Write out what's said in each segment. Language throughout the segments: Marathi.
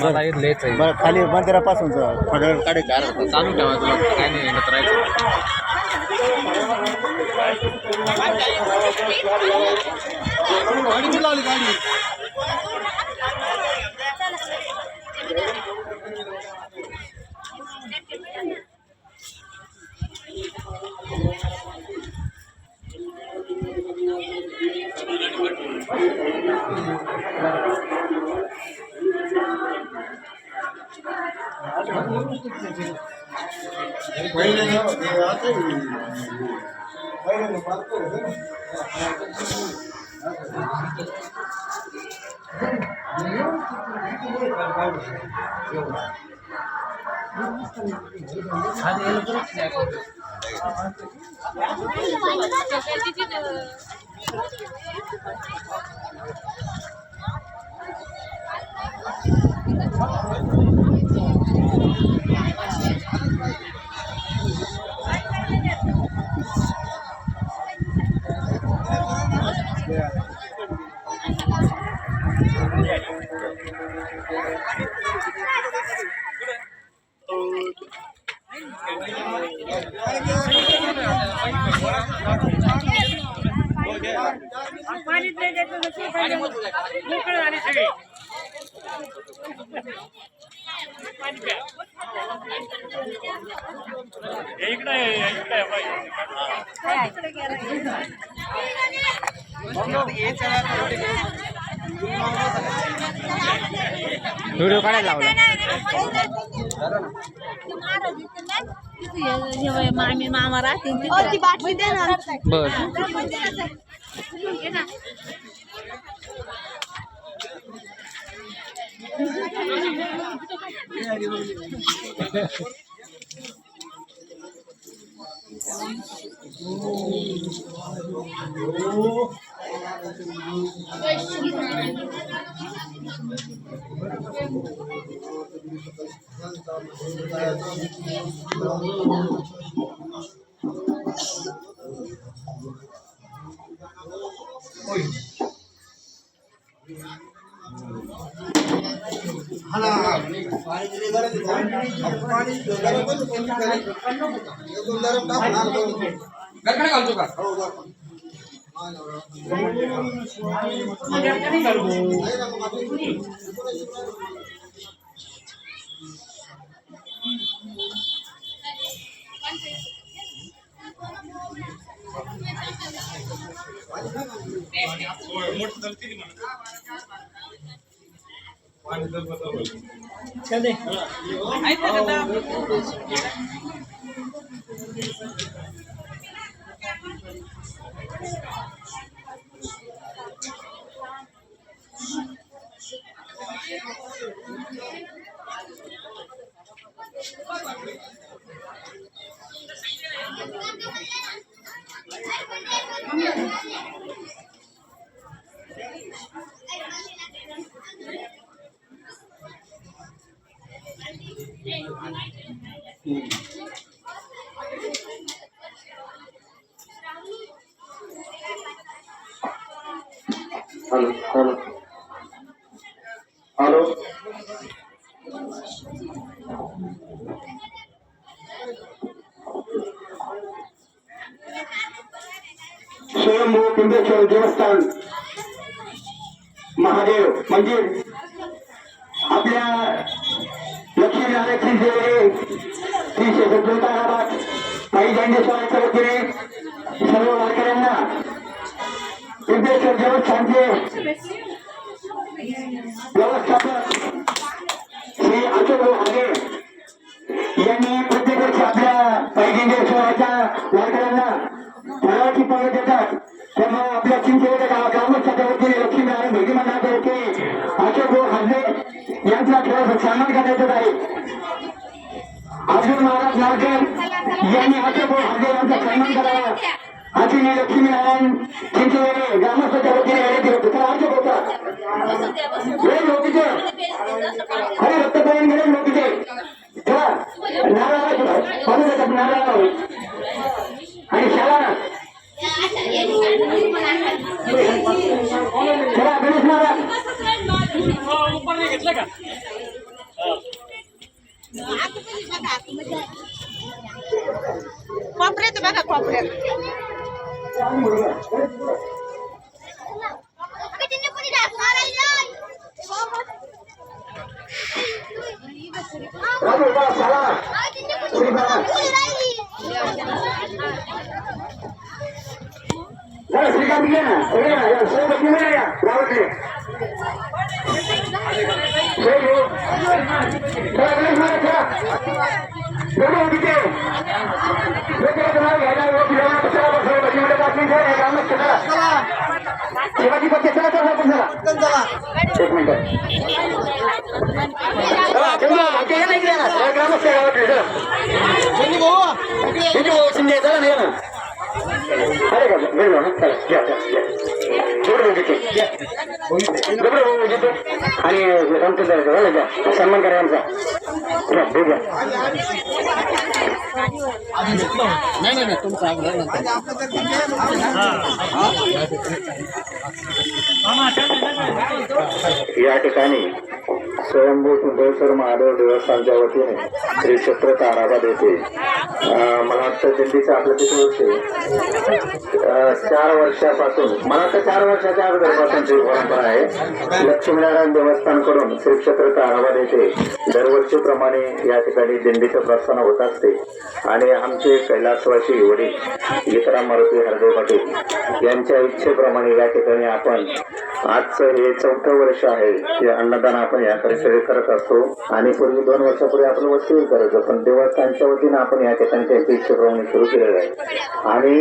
मला इथलेच आहे. बरं खाली मंदिरापासून फडळ काढे चालू ठेवा तुला काय नाही येत राहायचं. व्हिडिओ काढायला लावला. मामी मामा राहतील बर घालतो का हॅलो स्वयंभू पिंडेश्वर देवस्थान महादेव मंदिर आपल्या लक्ष्मीनारायणची देवी श्री शेषोद्योताराबाद काही दांडेश्वराच्या वतीने सर्व वारकऱ्यांना पिंडेश्वर देवस्थानचे व्यवस्थापक श्री अशोक हागे यांनी प्रत्येक वर्षी आपल्या पैगिंडेश्वराच्या वारकऱ्यांना फळाची पावलं देतात. त्यामुळे आपल्या चिंचवड ग्रामस्थाच्या वतीने लक्ष्मीनारायण भोगी मंडळाच्या वतीने अशोक हागे यांचा थोडासा सन्मान करण्यात आहे. अर्जुन महाराज नारकर यांनी अशोक हागे यांचा सन्मान करावा अशी मी लक्ष्मीनारायण चिंचवड ग्रामस्थाच्या वतीने विनंती करतो. तर अशोक होता लोकीचे खरे रक्तपर्यंत गेले लोकीचे नारळ नारळ आणि शाळा गणेश महाराज कोपऱ्यात बघा कोपऱ्यात श्रीकांत घे ना सोबत घेऊन या गावातले शिवाजी पक्ष चला चला चला एक मिनिट ग्रामस्थ शिंदे चला नाही ना अरे का वेळ ना चला घ्या घ्या आणि रामचंद्र घ्या सन्मान करा आमचा घ्या नाही नाही तुमचा या ठिकाणी स्वयंभू कुंडेश्वर महादेव देवस्थानच्या वतीने श्री क्षेत्र ताराबाद येथे मला वाटतं दिल्लीचं आपलं किती वर्ष 4 वर्षापासून मला वाटतं 4 वर्षाच्या अगोदरपासूनची परंपरा आहे. लक्ष्मीनारायण देवस्थानकडून श्री क्षेत्र ताराबाद येथे दरवर्षीप्रमाणे या ठिकाणी दिंडीचं प्रस्थान होत असते आणि आमचे कैलासवासी वडील गीताराम मारुती हरदेव पाटील यांच्या इच्छेप्रमाणे या ठिकाणी आपण आजचं हे 4थं वर्ष आहे की अन्नदान आपण या परिसरात करत असतो आणि पूर्वी 2 वर्षापूर्वी आपण वसुली करायचो पण देवस्थानच्या वतीनं आपण या ठिकाणी त्यांच्या इच्छेप्रमाणे सुरू केलेलं आहे आणि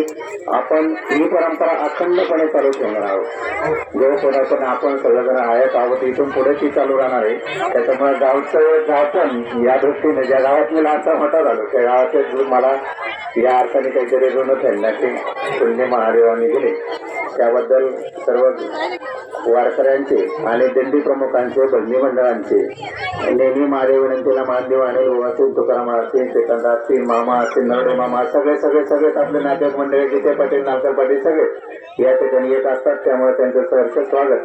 आपण ही परंपरा अखंडपणे चालू ठेवणार आहोत. जोपर्यंत आपण सगळेजण आयात आहोत इथून पुढे ती चालू राहणार आहे. त्याच्यामुळे गावचं गाव पण या दृष्टीने ज्या गावात मी लहानसा मोठा झालो त्या गावाचे मला या अर्थाने काहीतरी ऋण फेडण्याचे पुण्य महादेवांनी दिले त्याबद्दल सर्व वारकऱ्यांचे आणि दिंडी प्रमुखांचे भजनी मंडळांचे नेहमी महादेव विनंतीला मानदेव आणि असतील तुकाराम असतील श्रीकांत असतील मामा असतील नरडे मामा सगळेच आपले नाटक मंडळी जिथे पाटील नालकर पाटील सगळे या ठिकाणी येत असतात त्यामुळे त्यांचं सहर्ष स्वागत.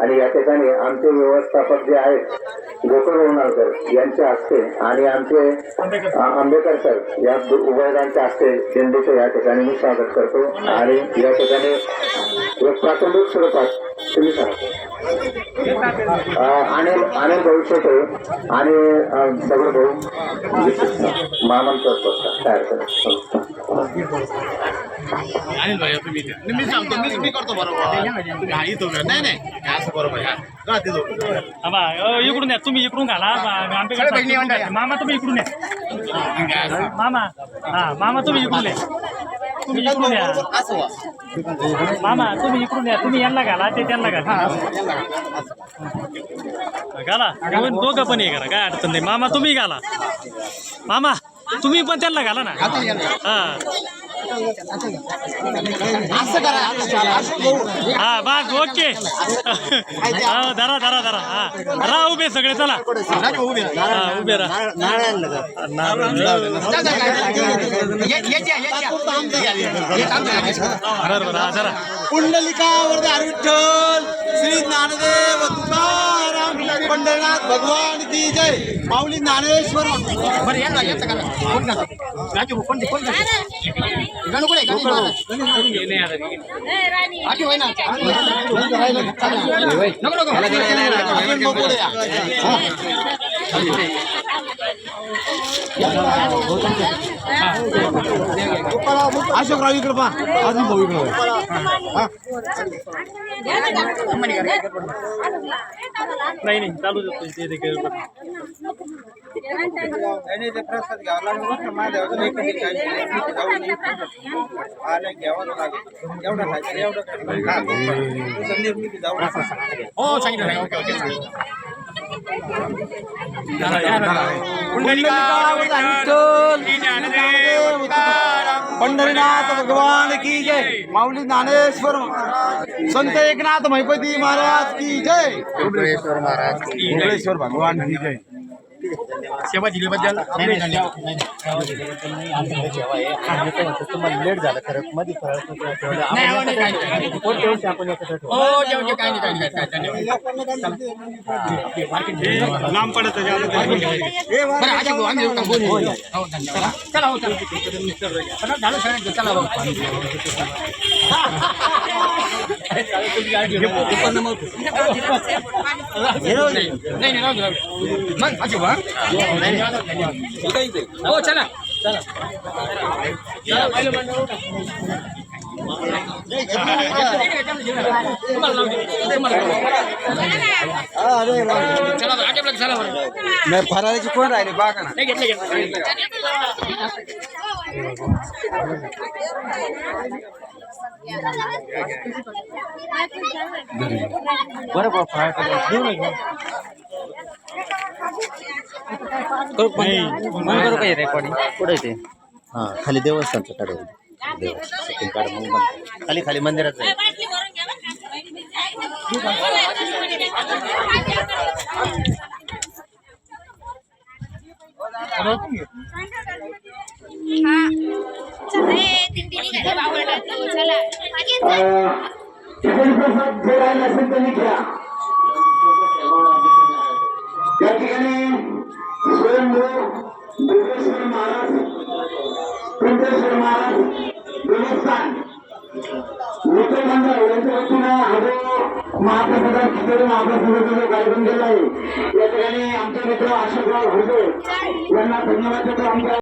आणि या ठिकाणी आमचे व्यवस्थापक जे आहेत गोकुळ नालकर यांच्या हस्ते आणि आमचे आंबेकर सर या उभयदांच्या हस्ते दिंडीचं या ठिकाणी मी स्वागत करतो. आणि या ठिकाणी एक प्राथमिक स्वरूपात तुम्ही अनिल भविष्य आणि सगळं भाऊ मामन करतो काय अडचण अनिल भाई तुम्ही मी सांगतो मी करतो बरोबर नाही नाही असं बरोबर इकडून या तुम्ही इकडून घाला मामा तुम्ही इकडून या मामा तुम्ही इकडून या तुम्ही इकडून या मामा तुम्ही इकडून या तुम्ही यांना घाला ते त्यांना घाला दोघं पण हे करा काय अडचण नाही. मामा तुम्ही घाला मामा तुम्ही पण त्यांना घाला ना हा बस ओके धरा धरा धरा राहा उभे सगळे चला उभे राहा बरोबर हा धरा पुंडलिका वरदार विठ्ठल श्री ज्ञानदेव तुकाराम पंढरनाथ भगवान की जय. माऊली ज्ञानेश्वर अशोकराव इकडे पहा अजून भाऊ इकडे नाही चालू प्रसाद घ्यावा लागला महादेवाचं पंढरीनाथ भगवान की जय. माऊली ज्ञानेश्वर संत एकनाथ महिपती महाराज की जय. महाराज भगवान की जय. सेवा दिल्याबद्दल आपले धन्यवाद. तुम्हाला लेट झालं खरं मध्ये नाही, हो, नाही, काही नाही. हो, जेवण काही नाही, काही नाही, धन्यवाद. लांब पडत बरं, आजी भाऊ, आम्ही येऊ का? हो, धन्यवाद. चला, हो, चला. चला, झालं सगळं, चला भाऊ. नाही, राहू दे. मग आजी भाऊ, हो, चला. फराळाची कोण राहिले बागा ना नाही घेतलं बरोबर काही रेकॉर्डिंग कुठे ते हा खाली देवस्थानचं काढू देवस्थान काढ मग खाली खाली मंदिराचं आहे. बाटली भरून घ्या बरं प्रसाद जोडायला असेल त्यांनी घ्या. त्या ठिकाणी स्वयंभू दुर्गेश्वर महाराज, कुंडेश्वर महाराज, देवस्थान मित्र मंडळ यांच्या वतीनं हजो महाप्रसादात खिचडी महाप्रसादाचा कार्यक्रम केला आहे. या ठिकाणी आमचे मित्र अशोकराव हरदे यांना धन्यवाद देतो. आमच्या